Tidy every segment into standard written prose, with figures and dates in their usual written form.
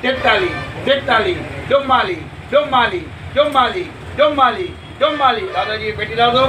43 43 44 44 44 44 44 દાદાજી પેટી લાવ દો.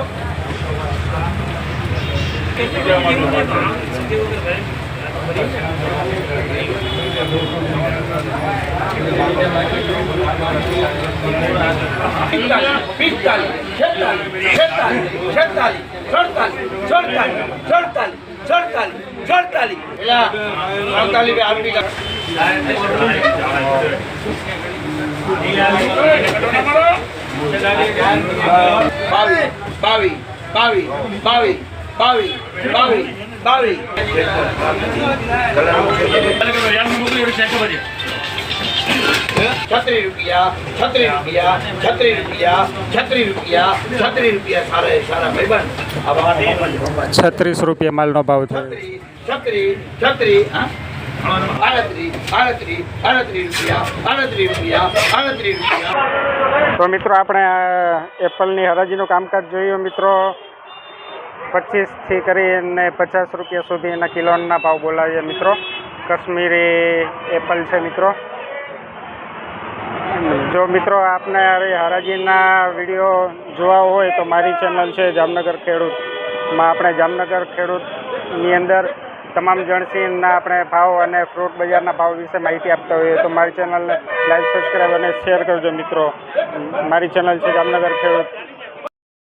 ₹36 ₹36 માલનો ભાવ થયો. 36 તો મિત્રો આપણે એપલની હરાજીનું કામકાજ જોયું મિત્રો. 25 થી કરીને ₹50 સુધી એના કિલોના ભાવ બોલાવીએ મિત્રો. કાશ્મીરી એપલ છે મિત્રો. જો મિત્રો આપને આવી હરાજીના વિડીયો જોવા હોય તો મારી ચેનલ છે જામનગર ખેડૂતમાં આપણે જામનગર ખેડૂતની અંદર તમામ જણસીના આપણે ભાવ અને ફ્રૂટ બજારના ભાવ વિશે માહિતી આપતા હોઈએ તો મારી ચેનલને લાઈક, સબસ્ક્રાઈબ અને શેર કરજો મિત્રો. મારી ચેનલ છે જામનગર ખેડૂત.